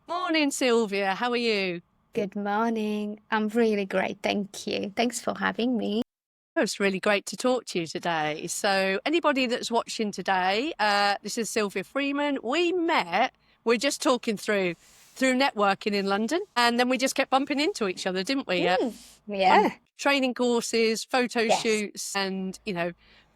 Morning, Sylvia. How are you? Good morning. I'm really great. Thank you. Thanks for having me. Oh, it's really great to talk to you today. So, anybody that's watching today, this is Sylvia Freeman. We're just talking through networking in London, and then we just kept bumping into each other, didn't we? On Yeah. training courses, photo Yes. shoots, and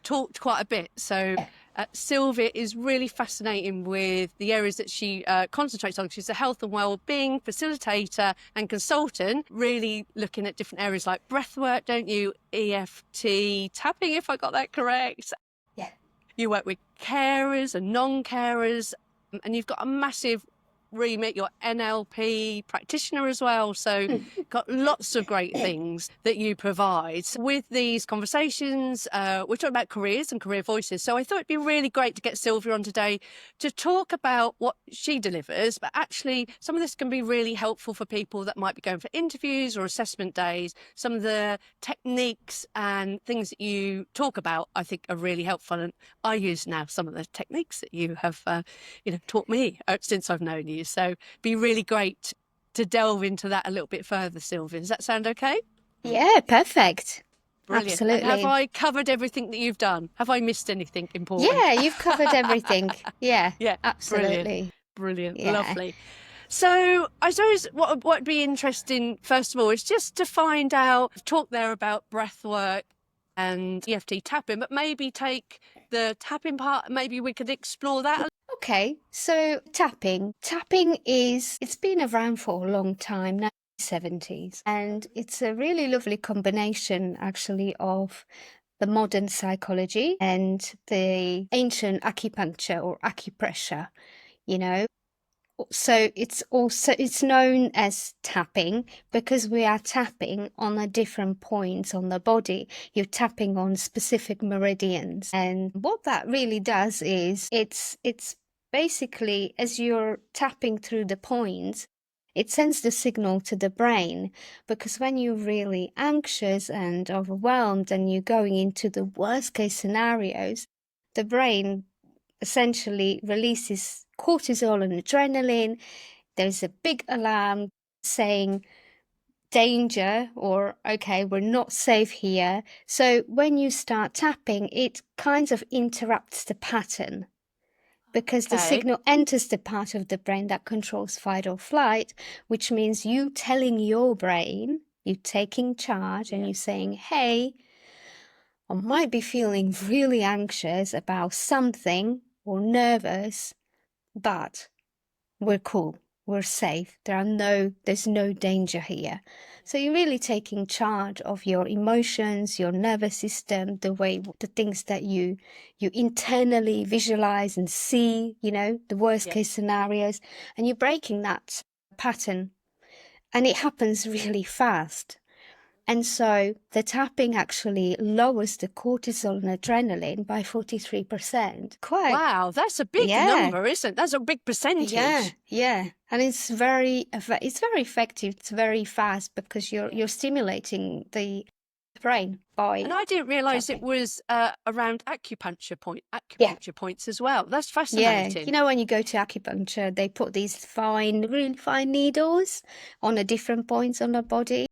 talked quite a bit. So Yeah. Sylvia is really fascinating with the areas that she concentrates on. She's a health and wellbeing facilitator and consultant, really looking at different areas like breath work, don't you? EFT, tapping, if I got that correct. Yeah. You work with carers and non-carers, and you've got a massive remit. You're NLP practitioner as well, so got lots of great things that you provide. So with these conversations, we're talking about careers and career voices. So I thought it'd be really great to get Sylvia on today to talk about what she delivers, but actually some of this can be really helpful for people that might be going for interviews or assessment days. Some of the techniques and things that you talk about, I think, are really helpful. And I use now some of the techniques that you have, taught me since I've known you. So it'd be really great to delve into that a little bit further, Sylvia. Does that sound okay? Yeah, perfect. Brilliant. And have Absolutely. I covered everything that you've done? Have I missed anything important? Yeah, you've covered everything. Yeah, Yeah, brilliant. absolutely. Brilliant. Yeah. Lovely. So I suppose what would be interesting, first of all, is just to find out, talk there about breath work and EFT tapping, but maybe take the tapping part, maybe we could explore that. Okay, so tapping. It's been around for a long time now, 70s, and it's a really lovely combination actually of the modern psychology and the ancient acupuncture or acupressure, you know. So it's known as tapping because we are tapping on a different points on the body. You're tapping on specific meridians. And what that really does is it's basically as you're tapping through the points, it sends the signal to the brain because when you're really anxious and overwhelmed and you're going into the worst case scenarios, the brain essentially releases cortisol and adrenaline. There's a big alarm saying danger or okay, we're not safe here. So when you start tapping, it kind of interrupts the pattern because the Okay. signal enters the part of the brain that controls fight or flight, which means you telling your brain, you taking charge and Yeah. you saying, hey, I might be feeling really anxious about something or nervous, but we're cool, we're safe. There's no danger here. So you're really taking charge of your emotions, your nervous system, the things that you internally visualize and see, the worst Yeah. case scenarios, and you're breaking that pattern. And it happens really fast. And so the tapping actually lowers the cortisol and adrenaline by 43%. Quite, Wow, that's a big yeah. number, isn't it? That's a big Yeah, percentage. yeah, and it's very effective. It's very fast because you're stimulating the brain by And I didn't realise it tapping. was around Yeah, acupuncture points as well. That's yeah. fascinating. When you go to acupuncture, they put these really fine needles on the different points on the body.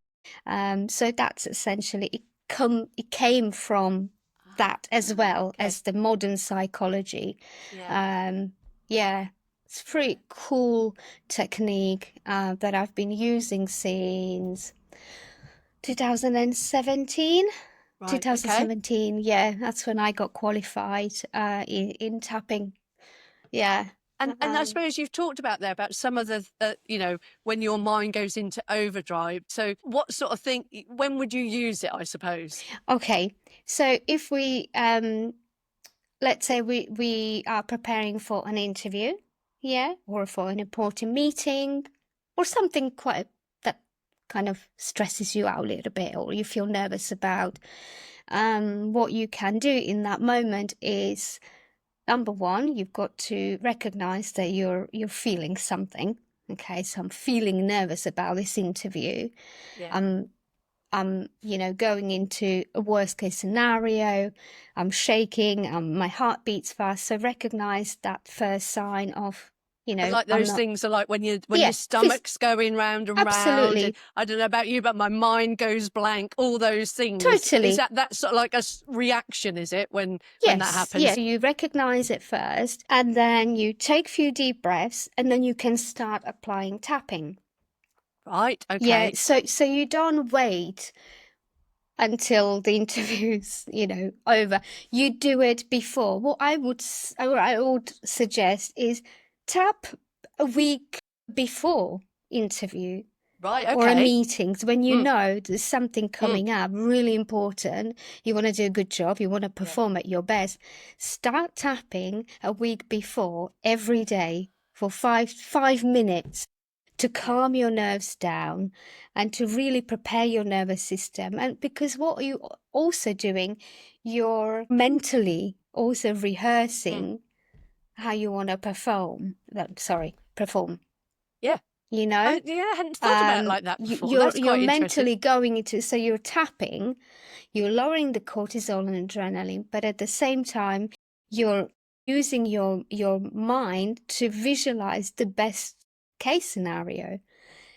So that's essentially it came from that as well Okay. as the modern psychology. Yeah. Um, yeah, it's a pretty cool technique that I've been using since 2017. Right. Okay. 2017, yeah, that's when I got qualified in tapping. Yeah. And I suppose you've talked about there about some of the when your mind goes into overdrive. So what sort of thing? When would you use it? I suppose. Okay, so if we let's say we are preparing for an interview, yeah, or for an important meeting, or something quite that kind of stresses you out a little bit, or you feel nervous about. What you can do in that moment is number one, you've got to recognize that you're feeling something. Okay, so I'm feeling nervous about this interview. Yeah. I'm going into a worst case scenario. I'm shaking, my heart beats fast. So recognize that first sign of You know, like those things are like when your Yeah, stomach's going round and round. absolutely. And I don't know about you, but my mind goes blank. All those things. Totally. Is that sort of like a reaction? Is it when that happens? Yes. You recognize it first, and then you take a few deep breaths, and then you can start applying tapping. Right. Okay. Yeah. So you don't wait until the interview's, over. You do it before. What I would suggest is tap a week before interview. Right. Okay. Or a meeting. So when you know there's something coming up really important, you want to do a good job, you want to perform at your best, start tapping a week before every day for five minutes to calm your nerves down and to really prepare your nervous system. And because what you're also doing, you're mentally also rehearsing how you want to perform. Yeah. You know? I hadn't thought about it like that before. That's quite You're interesting. mentally going into, so you're tapping, you're lowering the cortisol and adrenaline, but at the same time, you're using your mind to visualize the best case scenario.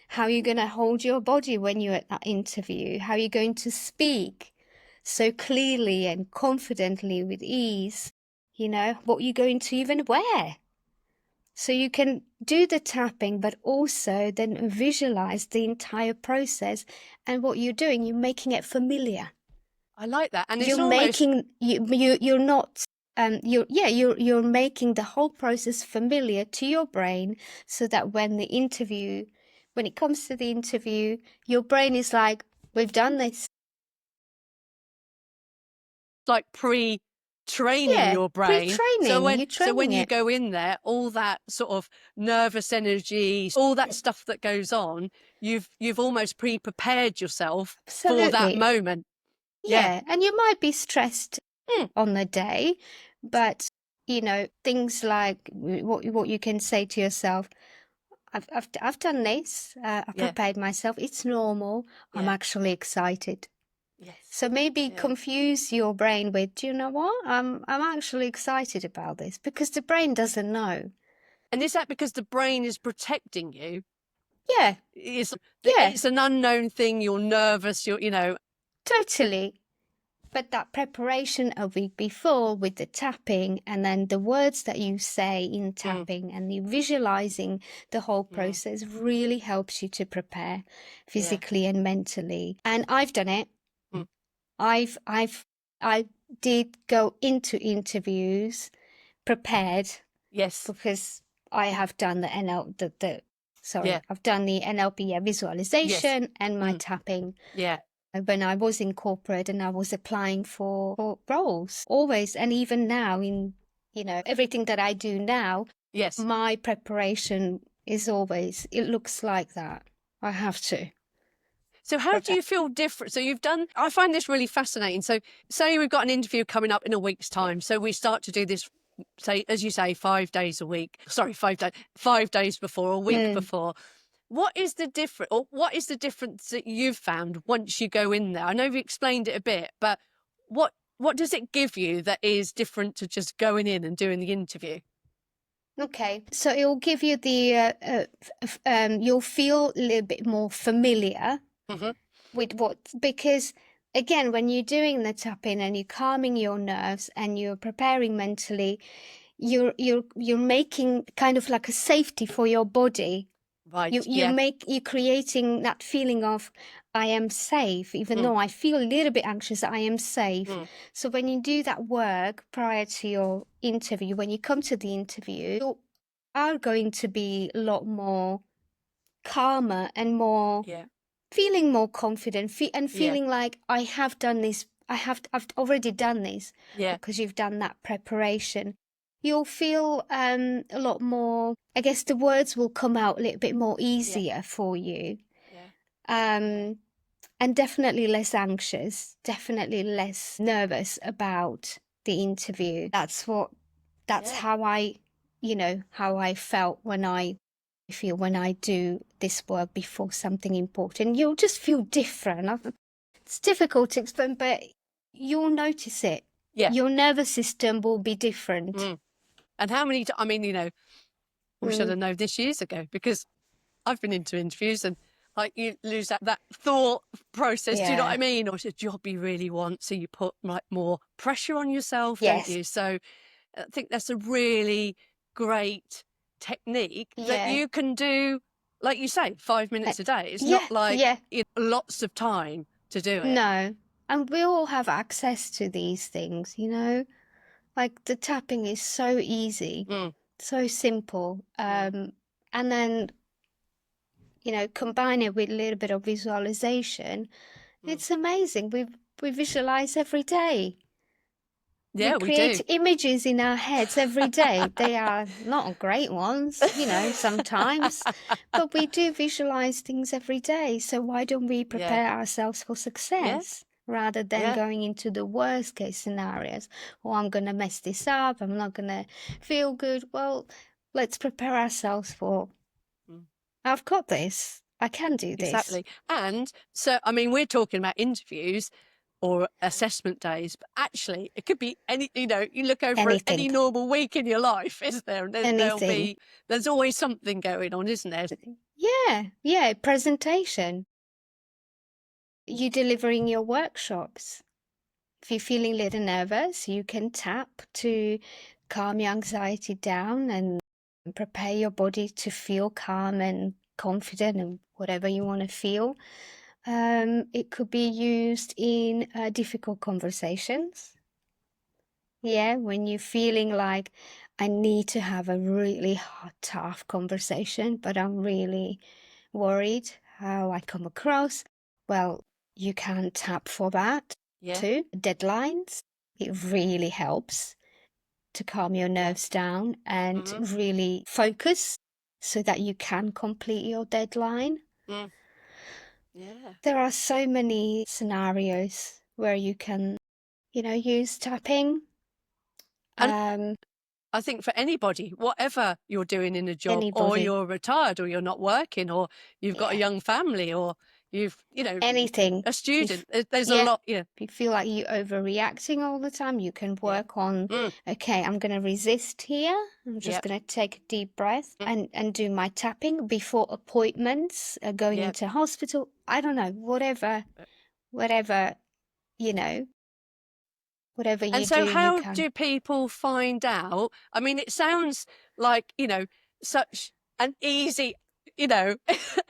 How you're going to hold your body when you're at that interview, how you're going to speak so clearly and confidently with ease, what you're going to even wear. So you can do the tapping, but also then visualize the entire process. And what you're doing, you're making it familiar. I like that. And it's You're almost... making, you're not, you're making the whole process familiar to your brain so that when it comes to the interview, your brain is like, we've done this. Like training your brain. Pre-training. So when you go in there, all that sort of nervous energy, all that stuff that goes on, you've almost pre-prepared yourself for that moment. Yeah. And you might be stressed on the day, but things like what you can say to yourself, I've done this, I've prepared myself, it's normal, I'm actually excited. Yes. So maybe confuse your brain with, do you know what? I'm actually excited about this, because the brain doesn't know. And is that because the brain is protecting you? Yeah. It's an unknown thing. You're nervous. Totally. But that preparation a week before with the tapping, and then the words that you say in tapping and you visualizing the whole process really helps you to prepare physically and mentally. And I've done it. I did go into interviews prepared. Yes. Because I have done the I've done the NLP visualization and my tapping. Yeah. When I was in corporate and I was applying for roles, always, and even now in everything that I do now, my preparation is always, it looks like that. I have to. So how do you feel different? So I find this really fascinating. So say we've got an interview coming up in a week's time. So we start to do this, say, as you say, 5 days a week. Sorry, 5 days, 5 days before, a week before. What is the difference that you've found once you go in there? I know you've explained it a bit, but what does it give you that is different to just going in and doing the interview? Okay, so it will give you you'll feel a little bit more familiar with because again, when you're doing the tapping and you're calming your nerves and you're preparing mentally, you're making kind of like a safety for your body. Right. You're creating that feeling of, I am safe, even though I feel a little bit anxious, I am safe. So when you do that work prior to your interview, when you come to the interview, you are going to be a lot more calmer and more feeling more confident and feeling like I have done this. I've already done this because you've done that preparation. You'll feel a lot more, I guess the words will come out a little bit more easier for you. And definitely less anxious, definitely less nervous about the interview. That's how I felt when I do this work before something important. You'll just feel different. It's difficult to explain, but you'll notice it. Yeah. Your nervous system will be different. And how many, we should have known this years ago, because I've been into interviews and like you lose that thought process. Do you know what I mean? Or it's a job you really want, so you put like more pressure on yourself, don't you? So I think that's a really great technique that you can do, like you say, 5 minutes a day. It's not like lots of time to do it. No. And we all have access to these things, you know? Like the tapping is so easy, so simple. And then, you know, combine it with a little bit of visualization. It's amazing. We visualize every day. Yeah, we create images in our heads every day. They are not great ones, you know, sometimes, but we do visualize things every day. So why don't we prepare ourselves for success rather than going into the worst case scenarios? Oh, I'm going to mess this up. I'm not going to feel good. Well, let's prepare ourselves for, I've got this. I can do this. Exactly. And so, I mean, we're talking about interviews or assessment days, but actually it could be any, you know, you look over at any normal week in your life, isn't there? And there's always something going on, isn't there? Yeah, presentation. You delivering your workshops. If you're feeling a little nervous, you can tap to calm your anxiety down and prepare your body to feel calm and confident and whatever you want to feel. It could be used in difficult conversations. Yeah, when you're feeling like I need to have a really tough conversation, but I'm really worried how I come across. Well, you can tap for that too. Deadlines, it really helps to calm your nerves down and really focus so that you can complete your deadline. There are so many scenarios where you can, you know, use tapping. And I think for anybody, whatever you're doing in a job, or you're retired, or you're not working, or you've got a young family, or you've, you know, anything, a student, there's a lot. If you feel like you're overreacting all the time, you can work on, okay, I'm going to resist here. I'm just going to take a deep breath and do my tapping before appointments, going into hospital. I don't know, whatever, you know, whatever you do. And so how do people find out? I mean, it sounds like, you know, such an easy, you know,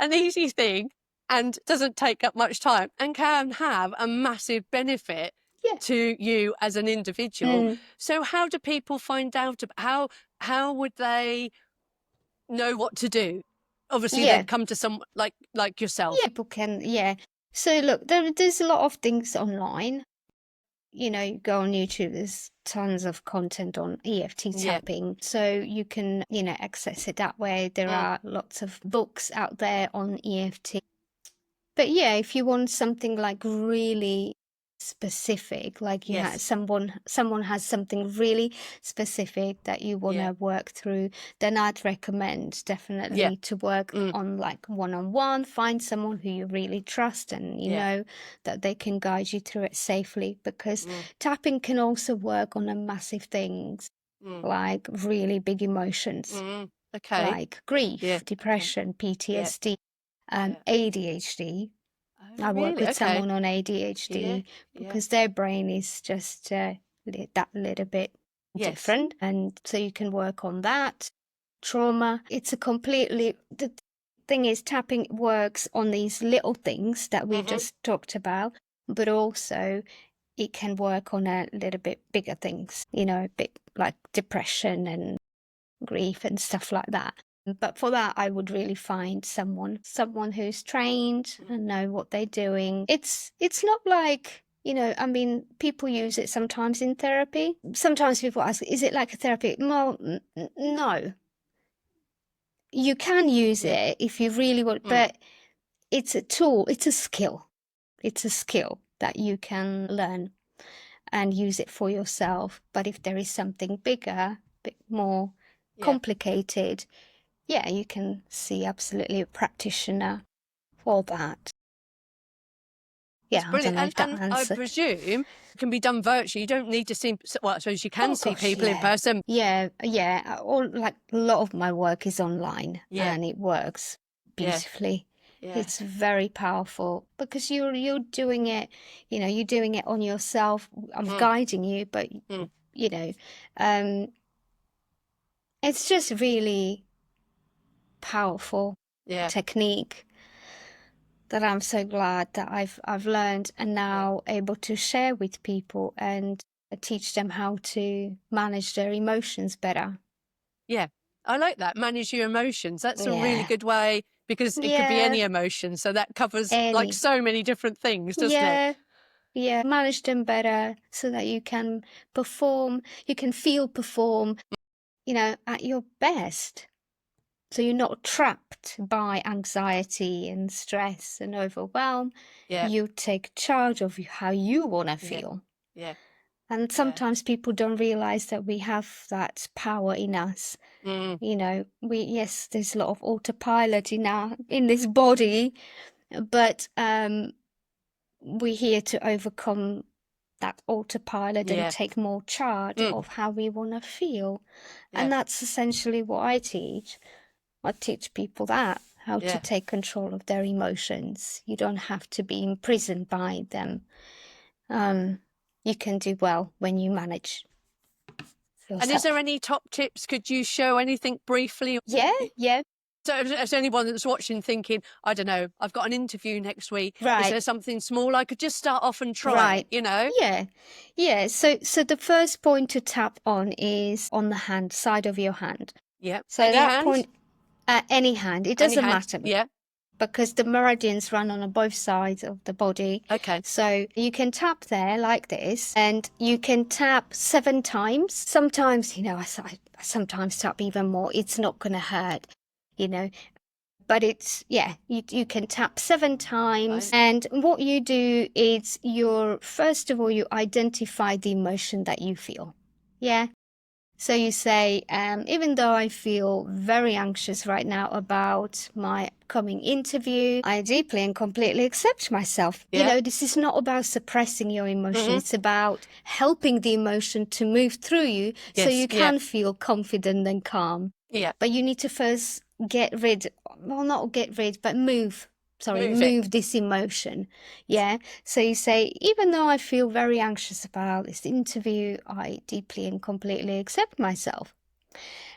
an easy thing, and doesn't take up much time and can have a massive benefit to you as an individual. So how do people find out? How would they know what to do? Obviously, they'd come to someone like yourself. People can, So look, there's a lot of things online. You know, you go on YouTube, there's tons of content on EFT tapping. So you can, you know, access it that way. There are lots of books out there on EFT. But yeah, if you want something like really specific, like you have someone has something really specific that you want to work through, then I'd recommend definitely to work on like one-on-one, find someone who you really trust and you know that they can guide you through it safely, because tapping can also work on a massive things like really big emotions, like grief, depression, PTSD, ADHD. I work with someone on ADHD because their brain is just that little bit different. And so you can work on that. Trauma, it's a completely, the thing is tapping works on these little things that we just talked about, but also it can work on a little bit bigger things, you know, a bit like depression and grief and stuff like that. But for that, I would really find someone who's trained and know what they're doing. It's not like, you know, I mean, people use it sometimes in therapy. Sometimes people ask, is it like a therapy? Well, no. You can use it if you really want, but it's a tool, it's a skill. It's a skill that you can learn and use it for yourself. But if there is something bigger, a bit more complicated, you can see absolutely a practitioner for that. That's Yeah, I don't brilliant. know if that And I answered. presume it can be done virtually. You don't need to see, well, I suppose you can Oh see gosh, people in yeah. person. Yeah, yeah. All like a lot of my work is online Yeah. and it works Yeah. beautifully. Yeah. It's very powerful because you're doing it, you know, you're doing it on yourself. I'm guiding you, but you know, it's just really powerful Yeah. technique that I'm so glad that I've learned and now able to share with people and teach them how to manage their emotions better. Yeah. I like that. Manage your emotions. That's a really Yeah. good way, because it could be Yeah. any emotion. So that covers like Any. so many different things, doesn't it? Yeah. Yeah. Manage them better so that you can perform, you can perform, you know, at your best. So you're not trapped by anxiety and stress and overwhelm. Yeah. You take charge of how you want to Yeah. feel. Yeah. And sometimes people don't realize that we have that power in us. You know, yes, there's a lot of autopilot in this body, but we're here to overcome that autopilot and Yeah. take more charge of how we want to feel. Yeah. And that's essentially what I teach. I teach people that, how to Yeah. take control of their emotions. You don't have to be imprisoned by them. You can do well when you manage And is yourself. there any top tips? Could you show anything briefly? Yeah, yeah. So if there's anyone that's watching thinking, I don't know, I've got an interview next week. Is Right. there something small I could just start off and try Right. it, you know? Yeah. Yeah. So the first point to tap on is on the hand, side of your hand. Yeah. So Any that hand? point, any hand, it Any doesn't hand? matter Yeah. because the meridians run on both sides of the body. Okay. So you can tap there like this and you can tap 7 times. Sometimes, you know, I sometimes tap even more. It's not going to hurt, you know. But it's, yeah, you can tap 7 times. Fine. And what you do is first of all, you identify the emotion that you feel. Yeah. So you say, even though I feel very anxious right now about my upcoming interview, I deeply and completely accept myself. Yeah. You know, this is not about suppressing your emotion. It's about helping the emotion to move through you so Yes, you yeah. can feel confident and calm. Yeah. But you need to first move Move it. this emotion. Yeah. So you say, even though I feel very anxious about this interview, I deeply and completely accept myself.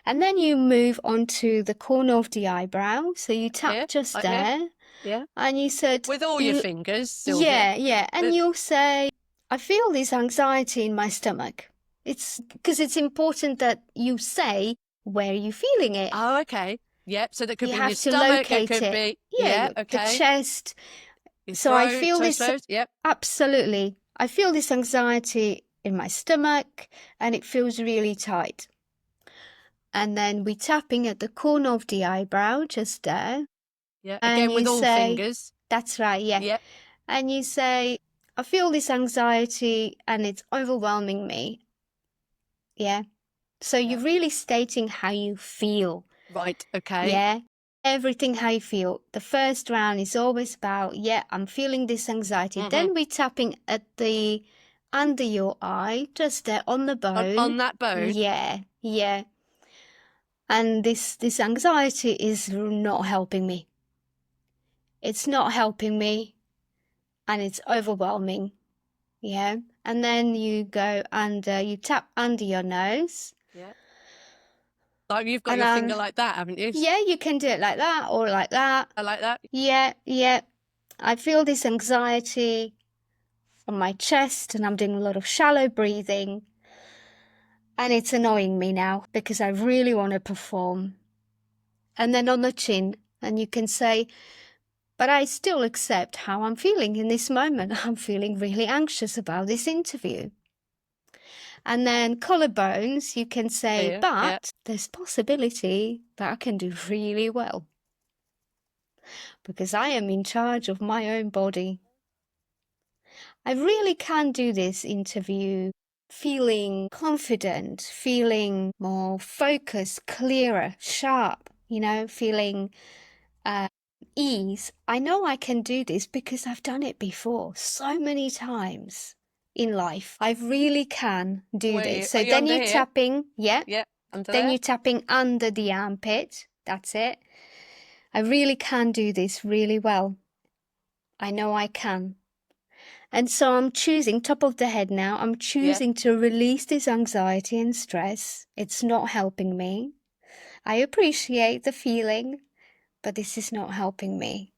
And then you move on to the corner of the eyebrow. So you tap Here, just like there. here. Yeah. And you said, With all your fingers, Sylvia. yeah, yeah. And you'll say, I feel this anxiety in my stomach. It's because it's important that you say where you're feeling it. Oh, okay. Yep. So that could You be in your have to stomach. It locate could it. be, Yeah, yeah, okay. the chest. Your So throat, I feel this, toes, yep. absolutely. I feel this anxiety in my stomach and it feels really tight. And then we're tapping at the corner of the eyebrow, just there. Yeah. And Again, you with all say, fingers. that's right, yeah. Yep. And you say, I feel this anxiety and it's overwhelming me. Yeah. So you're really stating how you feel. Right. Okay. Yeah. Everything how you feel. The first round is always about, yeah, I'm feeling this anxiety. Then we're tapping at the under your eye, just there on the bone. On that bone. Yeah, yeah. And this anxiety is not helping me. It's not helping me, and it's overwhelming. Yeah. And then you go under, you tap under your nose. Yeah. Like you've got And your finger like that, haven't you? yeah, you can do it like that or like that. I like that. Yeah, yeah. I feel this anxiety on my chest and I'm doing a lot of shallow breathing. And it's annoying me now because I really want to perform. And then on the chin, and you can say, but I still accept how I'm feeling in this moment. I'm feeling really anxious about this interview. And then collarbones, you can say, Here, but yeah. there's possibility that I can do really well because I am in charge of my own body. I really can do this interview feeling confident, feeling more focused, clearer, sharp, you know, feeling ease. I know I can do this because I've done it before so many times in life. I really can do Where this. are So you then under you're here? tapping, yeah. Yeah, under Then there. you're tapping under the armpit. That's it. I really can do this really well. I know I can. And so I'm choosing, top of the head now, I'm choosing to release this anxiety and stress. It's not helping me. I appreciate the feeling, but this is not helping me.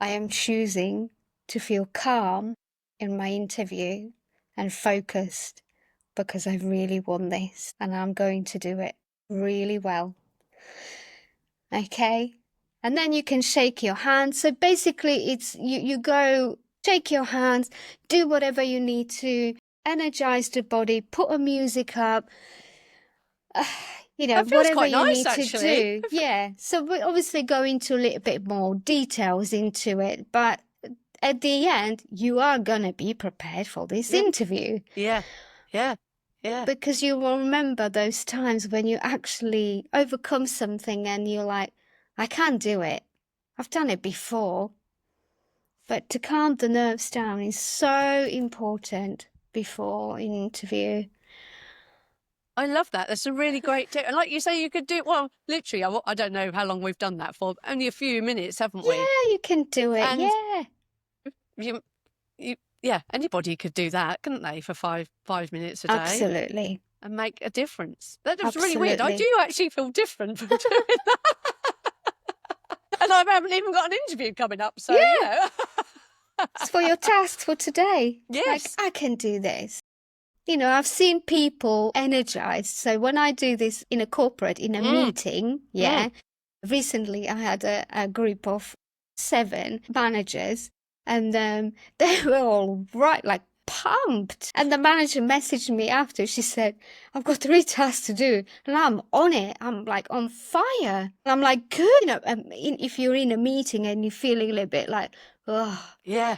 I am choosing to feel calm in my interview and focused because I really want this and I'm going to do it really well. Okay? And then you can shake your hands. So basically it's you go shake your hands, do whatever you need to, energize the body, put a music up, That feels whatever quite you nice, need to actually. do. Yeah. So we obviously go into a little bit more details into it, but at the end, you are going to be prepared for this Yeah. interview. Yeah. Yeah. Yeah. Because you will remember those times when you actually overcome something and you're like, I can't do it. I've done it before. But to calm the nerves down is so important before an interview. I love that. That's a really great tip. And like you say, you could do it, well, literally, I don't know how long we've done that for, only a few minutes, haven't we? Yeah, you can do it. And Yeah. yeah, anybody could do that, couldn't they, for 5 minutes a day Absolutely. and make a difference. That was really weird. I Absolutely. do actually feel different from doing that. And I haven't even got an interview coming up, so, Yeah. It's for your task for today. Yes. Like, I can do this. I've seen people energized. So when I do this in a corporate, in a meeting, recently I had a group of 7 managers and they were all like pumped. And the manager messaged me after. She said, I've got 3 tasks to do and I'm on it. I'm like on fire. And I'm like, good. If you're in a meeting and you're feeling a little bit like, oh, Yeah.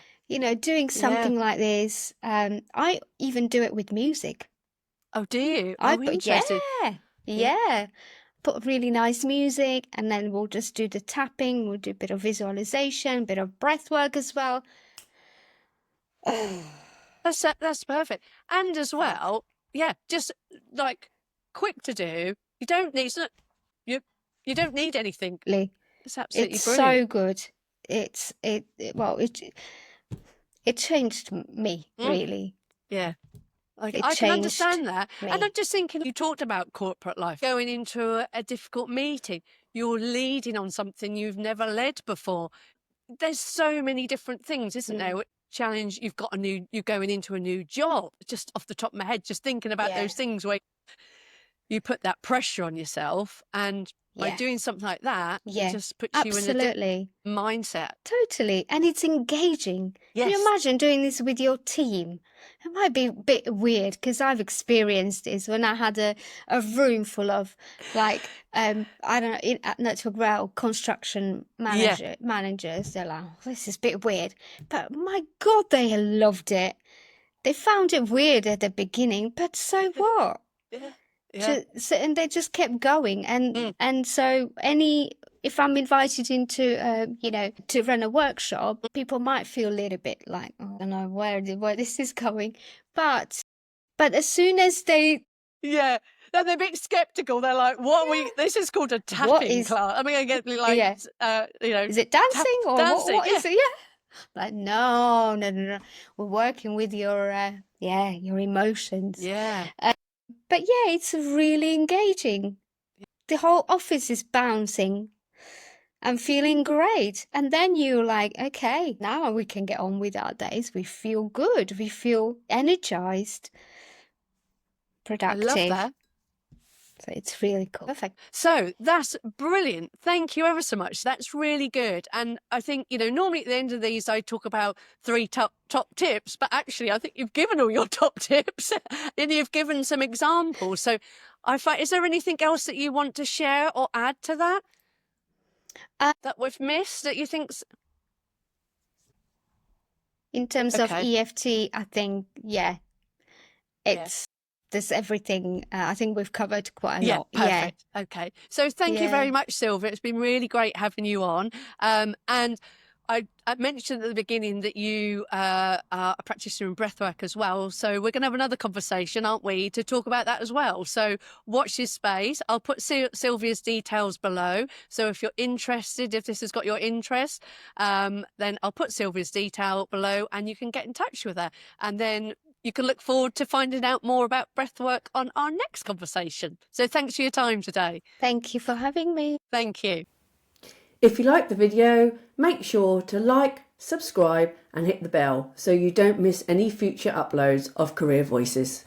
doing something like this. I even do it with music. Oh, do you? I Oh, put, interesting. yeah. Put really nice music and then we'll just do the tapping. We'll do a bit of visualization, a bit of breath work as well. That's perfect. And as well, yeah, just like quick to do. You don't need you you don't need anything. It's absolutely It's brilliant. so good. It changed me really. Yeah. It I can changed understand that. me. And I'm just thinking, you talked about corporate life, going into a difficult meeting. You're leading on something you've never led before. There's so many different things, isn't there? Challenge, you're going into a new job. Just off the top of my head, just thinking about those things where you put that pressure on yourself, and by doing something like that, it just puts you in a different mindset. Totally. And it's engaging. Yes. Can you imagine doing this with your team? It might be a bit weird because I've experienced this when I had a room full of like, I don't know, at Network Rail construction managers. They're like, oh, this is a bit weird. But my God, they loved it. They found it weird at the beginning, but so what? Yeah. And they just kept going. And so if I'm invited into, to run a workshop, people might feel a little bit like, oh, I don't know where this is going. But as soon as they... Yeah. Then they're a bit skeptical. They're like, this is called a tapping class. I mean, I get like, is it dancing or dancing? What is it? Yeah. Like, no. We're working with your emotions. Yeah. But yeah, it's really engaging. The whole office is bouncing and feeling great. And then you're like, okay, now we can get on with our days. We feel good. We feel energized, productive. I love that. So it's really cool. Perfect. So that's brilliant. Thank you ever so much. That's really good. And I think, normally at the end of these, I talk about 3 top tips, but actually I think you've given all your top tips and you've given some examples. So is there anything else that you want to share or add to that? That we've missed that you think? In terms of EFT, I think, it's there's everything. I think we've covered quite a Yeah, lot. perfect. Okay. So thank you very Yeah. much, Sylvia. It's been really great having you on. And I mentioned at the beginning that you are a practitioner in breathwork as well. So we're going to have another conversation, aren't we, to talk about that as well. So watch this space. I'll put Sylvia's details below. So if you're interested, if this has got your interest, then I'll put Sylvia's detail below and you can get in touch with her. And then you can look forward to finding out more about breathwork on our next conversation. So thanks for your time today. Thank you for having me. Thank you. If you like the video, make sure to like, subscribe and hit the bell so you don't miss any future uploads of Career Voices.